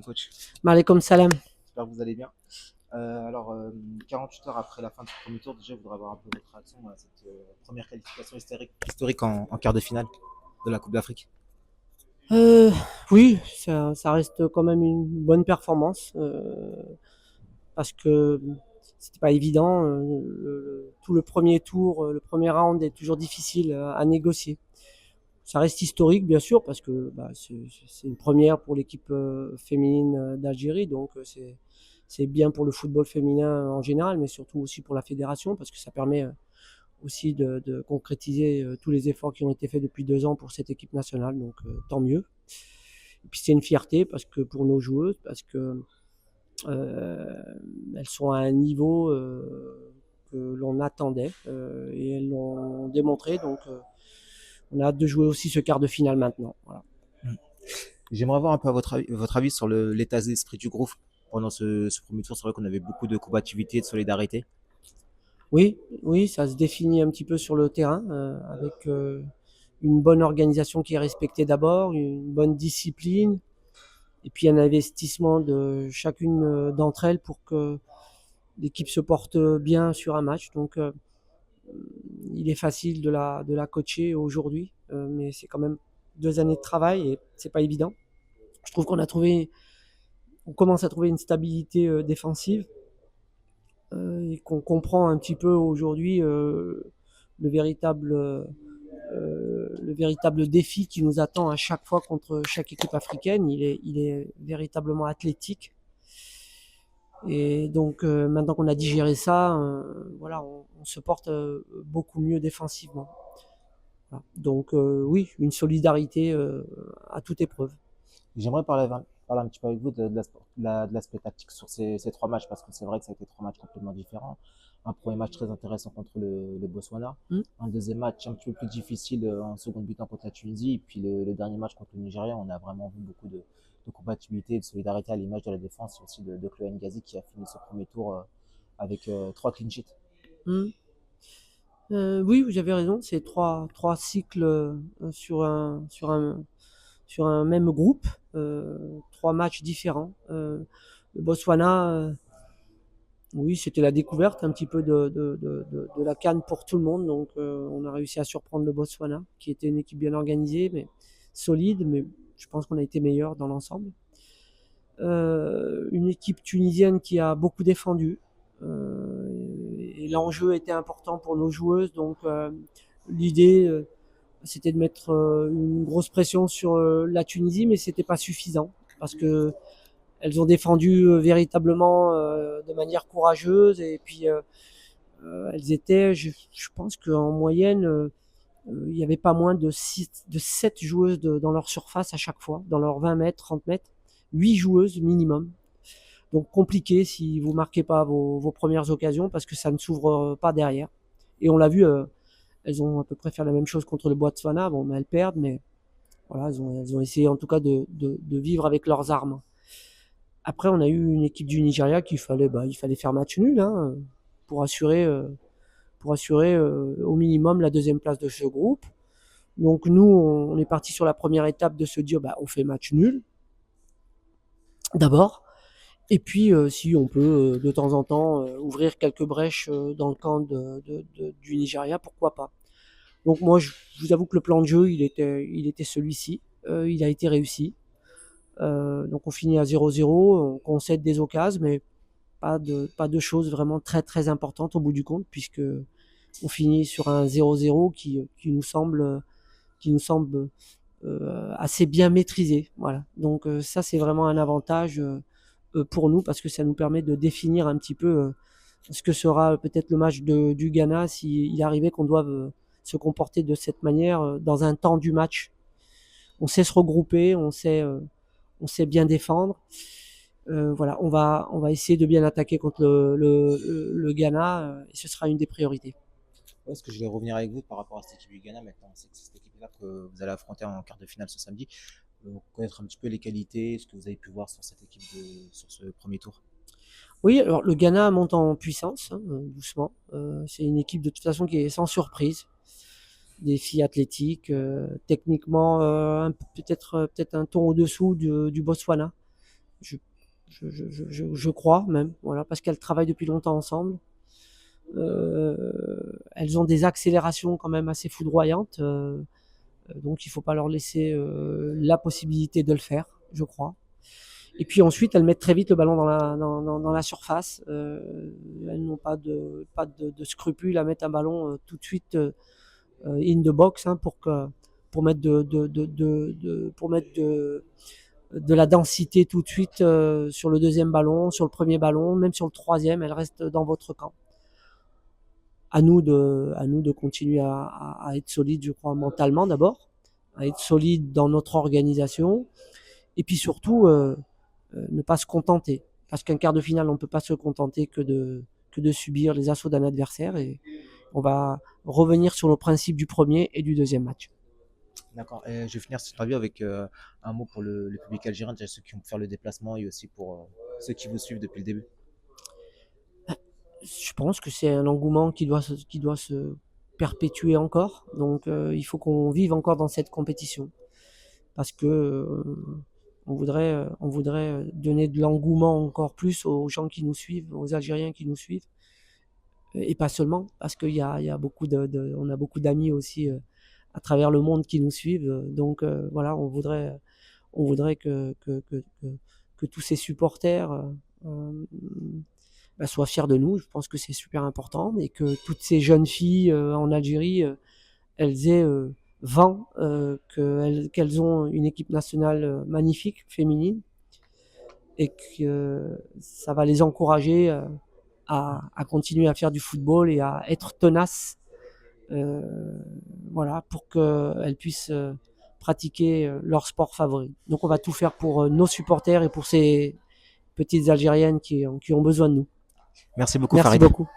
coach. Maaleykum salam. J'espère que vous allez bien. Alors, 48 heures après la fin du premier tour, déjà, je voudrais avoir un peu votre réaction à cette première qualification historique en quart de finale de la Coupe d'Afrique. Euh, oui, ça reste quand même une bonne performance parce que c'était pas évident. Tout le premier tour, le premier round est toujours difficile à négocier. Ça reste historique, bien sûr, parce que c'est une première pour l'équipe féminine d'Algérie, donc c'est bien pour le football féminin en général, mais surtout aussi pour la fédération, parce que ça permet aussi de concrétiser tous les efforts qui ont été faits depuis 2 ans pour cette équipe nationale, donc tant mieux. Et puis c'est une fierté parce que pour nos joueuses, parce que euh, elles sont à un niveau que l'on attendait et elles l'ont démontré, donc on a hâte de jouer aussi ce quart de finale maintenant. Voilà. J'aimerais avoir un peu votre avis sur l'état d'esprit du groupe pendant ce premier tour. C'est vrai qu'on avait beaucoup de combativité, de solidarité. Oui, oui, ça se définit un petit peu sur le terrain avec une bonne organisation qui est respectée d'abord, une bonne discipline, et puis un investissement de chacune d'entre elles pour que l'équipe se porte bien sur un match. Donc, il est facile de la coacher aujourd'hui, mais c'est quand même 2 années de travail et c'est pas évident. Je trouve on commence à trouver une stabilité défensive et qu'on comprend un petit peu aujourd'hui le véritable défi qui nous attend à chaque fois contre chaque équipe africaine. Il est véritablement athlétique. Et donc maintenant qu'on a digéré ça, voilà, on se porte beaucoup mieux défensivement. Voilà. Donc oui, une solidarité à toute épreuve. J'aimerais parler un petit peu avec vous de l'aspect tactique sur ces trois matchs, parce que c'est vrai que ça a été trois matchs complètement différents. Un premier match très intéressant contre le Botswana, Hmm. un deuxième match un petit peu plus difficile en seconde mi-temps contre la Tunisie, et puis le dernier match contre le Nigeria, on a vraiment vu beaucoup de compatibilité et de solidarité à l'image de la défense et aussi de Chloé Ngazi qui a fini ce premier tour avec 3 clean sheets. Hmm. Oui, vous avez raison, c'est trois cycles sur un même groupe, 3 matchs différents. Le Botswana, oui, c'était la découverte un petit peu de la CAN pour tout le monde. Donc, on a réussi à surprendre le Botswana, qui était une équipe bien organisée, mais solide. Mais je pense qu'on a été meilleur dans l'ensemble. Une équipe tunisienne qui a beaucoup défendu. Et l'enjeu était important pour nos joueuses. Donc, l'idée, c'était de mettre une grosse pression sur la Tunisie, mais c'était pas suffisant parce que elles ont défendu véritablement de manière courageuse et puis elles étaient, je pense qu'en moyenne, il n'y avait pas moins de 7 joueuses dans leur surface à chaque fois, dans leurs 20 mètres, 30 mètres, 8 joueuses minimum. Donc compliqué si vous marquez pas vos premières occasions parce que ça ne s'ouvre pas derrière. Et on l'a vu, elles ont à peu près fait la même chose contre le Botswana, bon, mais elles perdent, mais voilà, elles ont essayé en tout cas de vivre avec leurs armes. Après, on a eu une équipe du Nigeria il fallait faire match nul hein, pour assurer, euh, pour assurer au minimum la deuxième place de ce groupe. Donc nous, on est parti sur la première étape de se dire, on fait match nul d'abord. Et puis, si on peut de temps en temps ouvrir quelques brèches dans le camp du Nigeria, pourquoi pas. Donc moi, je vous avoue que le plan de jeu, il était celui-ci. Il a été réussi. Donc on finit à 0-0, on concède des occasions, mais pas de choses vraiment très très importantes au bout du compte, puisque on finit sur un 0-0 qui nous semble assez bien maîtrisé. Voilà. Donc ça c'est vraiment un avantage pour nous parce que ça nous permet de définir un petit peu ce que sera peut-être le match du Ghana s'il arrivait qu'on doive se comporter de cette manière dans un temps du match. On sait se regrouper, on sait bien défendre. Voilà, on va essayer de bien attaquer contre le Ghana et ce sera une des priorités. Est-ce que je vais revenir avec vous par rapport à cette équipe du Ghana maintenant? C'est cette équipe-là que vous allez affronter en quart de finale ce samedi. Connaître un petit peu les qualités, ce que vous avez pu voir sur cette équipe sur ce premier tour. Oui, alors le Ghana monte en puissance, hein, doucement. C'est une équipe de toute façon qui est sans surprise. Des filles athlétiques, techniquement peut-être un ton au-dessous du Botswana. Je, je crois même, voilà, parce qu'elles travaillent depuis longtemps ensemble. Elles ont des accélérations quand même assez foudroyantes, donc il faut pas leur laisser la possibilité de le faire, je crois. Et puis ensuite, elles mettent très vite le ballon dans la surface. Elles n'ont pas de scrupules à mettre un ballon tout de suite in the box, hein, pour mettre pour mettre de la densité tout de suite sur le deuxième ballon, sur le premier ballon, même sur le troisième. Elles restent dans votre camp. À nous de continuer à être solide, je crois, mentalement d'abord, à être solide dans notre organisation, et puis surtout ne pas se contenter. Parce qu'un quart de finale, on ne peut pas se contenter que de subir les assauts d'un adversaire, et on va revenir sur nos principes du premier et du deuxième match. D'accord. Et je vais finir cette interview avec un mot pour le public algérien, déjà ceux qui vont faire le déplacement et aussi pour ceux qui vous suivent depuis le début. Je pense que c'est un engouement qui doit se perpétuer encore. Donc il faut qu'on vive encore dans cette compétition. Parce que on voudrait donner de l'engouement encore plus aux gens qui nous suivent, aux Algériens qui nous suivent. Et pas seulement, parce il y a on a beaucoup d'amis aussi à travers le monde qui nous suivent. Donc voilà, on voudrait que tous ces supporters soient fiers de nous. Je pense que c'est super important, et que toutes ces jeunes filles en Algérie, elles aient vent qu'elles ont une équipe nationale magnifique, féminine, et que ça va les encourager à continuer à faire du football et à être tenaces, voilà, pour qu'elles puissent pratiquer leur sport favori. Donc on va tout faire pour nos supporters et pour ces petites Algériennes qui ont besoin de nous. Merci beaucoup, Merci Farid. beaucoup.